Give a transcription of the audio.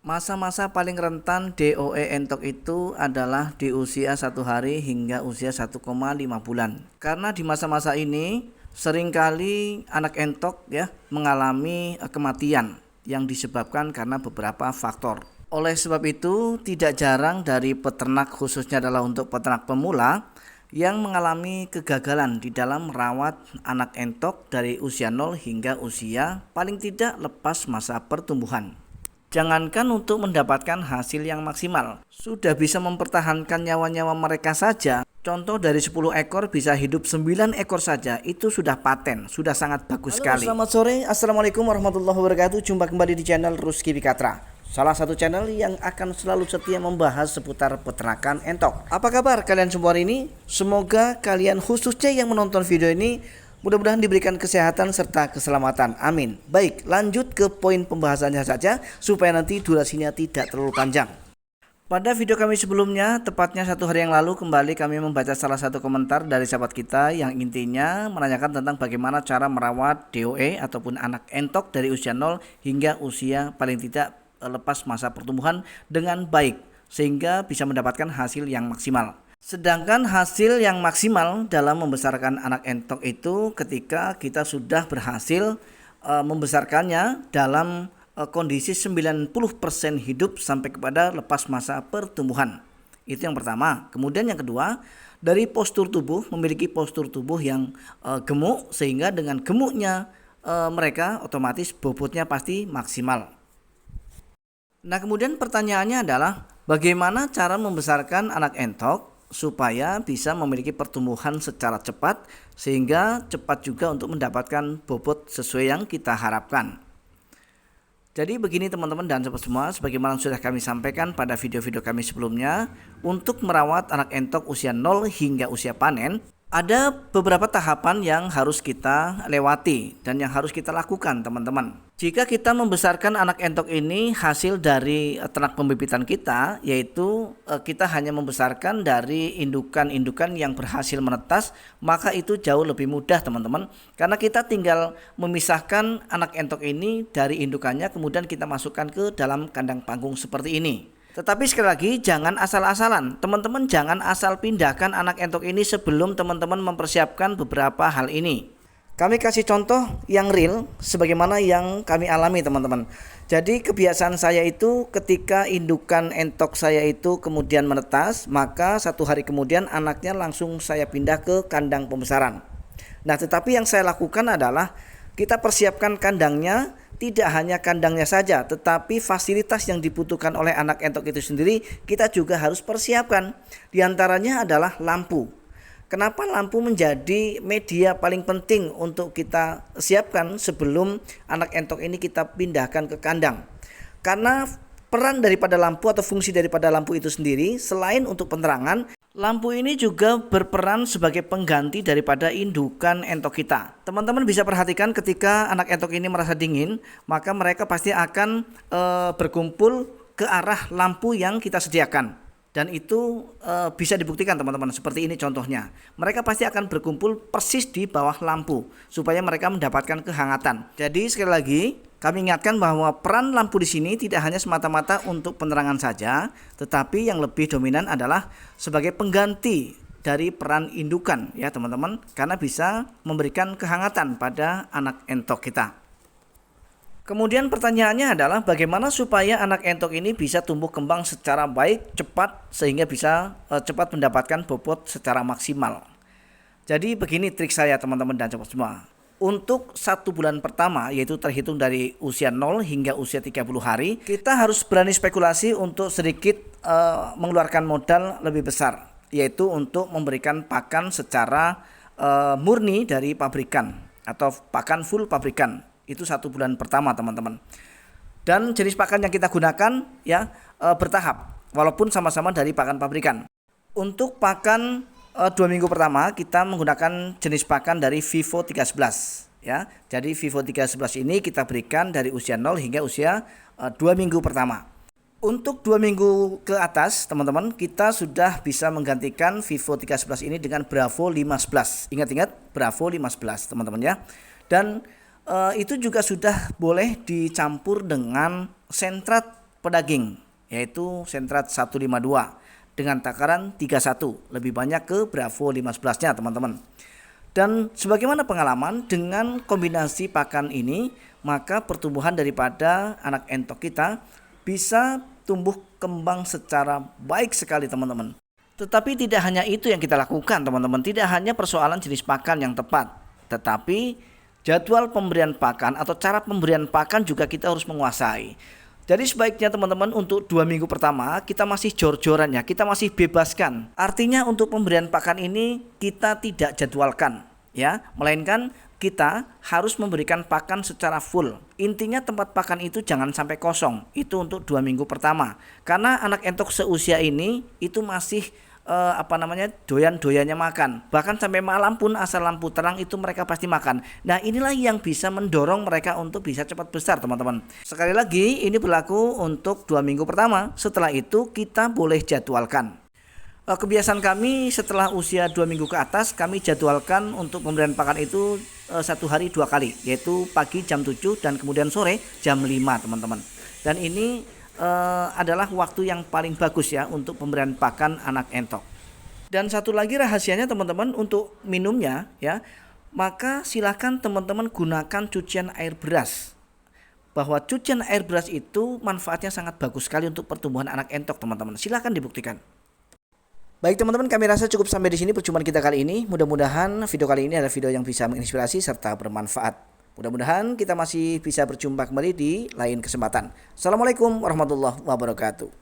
Masa-masa paling rentan DOE entok itu adalah di usia 1 hari hingga usia 1,5 bulan. Karena di masa-masa ini seringkali anak entok ya mengalami kematian yang disebabkan karena beberapa faktor. Oleh sebab itu, tidak jarang dari peternak, khususnya adalah untuk peternak pemula, yang mengalami kegagalan di dalam merawat anak entok dari usia 0 hingga usia paling tidak lepas masa pertumbuhan. Jangankan untuk mendapatkan hasil yang maksimal, sudah bisa mempertahankan nyawa-nyawa mereka saja. Contoh dari 10 ekor bisa hidup 9 ekor saja, itu sudah paten, sudah sangat bagus sekali. Selamat sore, Assalamualaikum warahmatullahi wabarakatuh. Jumpa kembali di channel Rusky Bikatra, salah satu channel yang akan selalu setia membahas seputar peternakan entok. Apa kabar kalian semua hari ini? Semoga kalian khususnya yang menonton video ini mudah-mudahan diberikan kesehatan serta keselamatan. Amin. Baik, lanjut ke poin pembahasannya saja supaya nanti durasinya tidak terlalu panjang. Pada video kami sebelumnya, tepatnya 1 hari yang lalu, kembali kami membaca salah satu komentar dari sahabat kita yang intinya menanyakan tentang bagaimana cara merawat DOE ataupun anak entok dari usia 0 hingga usia paling tidak lepas masa pertumbuhan dengan baik sehingga bisa mendapatkan hasil yang maksimal. Sedangkan hasil yang maksimal dalam membesarkan anak entok itu ketika kita sudah berhasil membesarkannya dalam kondisi 90% hidup sampai kepada lepas masa pertumbuhan. Itu yang pertama. Kemudian yang kedua, dari postur tubuh, memiliki postur tubuh yang gemuk sehingga dengan gemuknya mereka otomatis bobotnya pasti maksimal. Nah, kemudian pertanyaannya adalah bagaimana cara membesarkan anak entok supaya bisa memiliki pertumbuhan secara cepat sehingga cepat juga untuk mendapatkan bobot sesuai yang kita harapkan. Jadi begini teman-teman dan sobat semua, sebagaimana sudah kami sampaikan pada video-video kami sebelumnya, untuk merawat anak entok usia 0 hingga usia panen, ada beberapa tahapan yang harus kita lewati dan yang harus kita lakukan teman-teman. Jika kita membesarkan anak entok ini hasil dari ternak pembibitan kita, yaitu kita hanya membesarkan dari indukan-indukan yang berhasil menetas, maka itu jauh lebih mudah teman-teman. Karena kita tinggal memisahkan anak entok ini dari indukannya, kemudian kita masukkan ke dalam kandang panggung seperti ini. Tetapi sekali lagi jangan asal-asalan, teman-teman jangan asal pindahkan anak entok ini sebelum teman-teman mempersiapkan beberapa hal ini. Kami kasih contoh yang real sebagaimana yang kami alami teman-teman. Jadi kebiasaan saya itu ketika indukan entok saya itu kemudian menetas, maka 1 hari kemudian anaknya langsung saya pindah ke kandang pembesaran. Nah, tetapi yang saya lakukan adalah kita persiapkan kandangnya. Tidak hanya kandangnya saja, tetapi fasilitas yang dibutuhkan oleh anak entok itu sendiri kita juga harus persiapkan. Di antaranya adalah lampu. Kenapa lampu menjadi media paling penting untuk kita siapkan sebelum anak entok ini kita pindahkan ke kandang? Karena peran daripada lampu atau fungsi daripada lampu itu sendiri selain untuk penerangan, lampu ini juga berperan sebagai pengganti daripada indukan entok kita. Teman-teman bisa perhatikan ketika anak entok ini merasa dingin, maka mereka pasti akan berkumpul ke arah lampu yang kita sediakan. Dan itu bisa dibuktikan teman-teman, seperti ini contohnya. Mereka pasti akan berkumpul persis di bawah lampu supaya mereka mendapatkan kehangatan. Jadi sekali lagi kami ingatkan bahwa peran lampu di sini tidak hanya semata-mata untuk penerangan saja, tetapi yang lebih dominan adalah sebagai pengganti dari peran indukan ya teman-teman, karena bisa memberikan kehangatan pada anak entok kita. Kemudian pertanyaannya adalah bagaimana supaya anak entok ini bisa tumbuh kembang secara baik, cepat, sehingga bisa cepat mendapatkan bobot secara maksimal. Jadi begini trik saya teman-teman dan sobat semua. Untuk 1 bulan pertama, yaitu terhitung dari usia 0 hingga usia 30 hari, kita harus berani spekulasi untuk sedikit mengeluarkan modal lebih besar, yaitu untuk memberikan pakan secara murni dari pabrikan atau pakan full pabrikan. Itu 1 bulan pertama teman-teman. Dan jenis pakan yang kita gunakan ya bertahap, walaupun sama-sama dari pakan pabrikan. Untuk pakan 2 minggu pertama kita menggunakan jenis pakan dari Vivo 311 ya. Jadi Vivo 311 ini kita berikan dari usia 0 hingga usia 2 minggu pertama. Untuk 2 minggu ke atas teman-teman, kita sudah bisa menggantikan Vivo 311 ini dengan Bravo 511. Ingat-ingat Bravo 511 teman-teman ya. Dan itu juga sudah boleh dicampur dengan sentrat pedaging, yaitu sentrat 152 dengan takaran 31, lebih banyak ke Bravo 511-nya teman-teman. Dan sebagaimana pengalaman dengan kombinasi pakan ini, maka pertumbuhan daripada anak entok kita bisa tumbuh kembang secara baik sekali teman-teman. Tetapi tidak hanya itu yang kita lakukan teman-teman, tidak hanya persoalan jenis pakan yang tepat, tetapi jadwal pemberian pakan atau cara pemberian pakan juga kita harus menguasai. Jadi sebaiknya teman-teman untuk 2 minggu pertama kita masih jor-joran ya, kita masih bebaskan. Artinya untuk pemberian pakan ini kita tidak jadwalkan ya, melainkan kita harus memberikan pakan secara full. Intinya tempat pakan itu jangan sampai kosong. Itu untuk 2 minggu pertama. Karena anak entok seusia ini itu masih doyan-doyannya makan. Bahkan sampai malam pun asal lampu terang itu mereka pasti makan. Nah, inilah yang bisa mendorong mereka untuk bisa cepat besar, teman-teman. Sekali lagi, ini berlaku untuk 2 minggu pertama. Setelah itu kita boleh jadwalkan. Kebiasaan kami setelah usia 2 minggu ke atas, kami jadwalkan untuk pemberian pakan itu 1 hari 2 kali, yaitu pagi jam 7 dan kemudian sore jam 5, teman-teman. Dan ini adalah waktu yang paling bagus ya untuk pemberian pakan anak entok. Dan satu lagi rahasianya teman-teman, untuk minumnya ya, maka silakan teman-teman gunakan cucian air beras. Bahwa cucian air beras itu manfaatnya sangat bagus sekali untuk pertumbuhan anak entok, teman-teman. Silakan dibuktikan. Baik teman-teman, kami rasa cukup sampai di sini perjumpaan kita kali ini. Mudah-mudahan video kali ini adalah video yang bisa menginspirasi serta bermanfaat. Mudah-mudahan kita masih bisa berjumpa kembali di lain kesempatan. Assalamualaikum warahmatullahi wabarakatuh.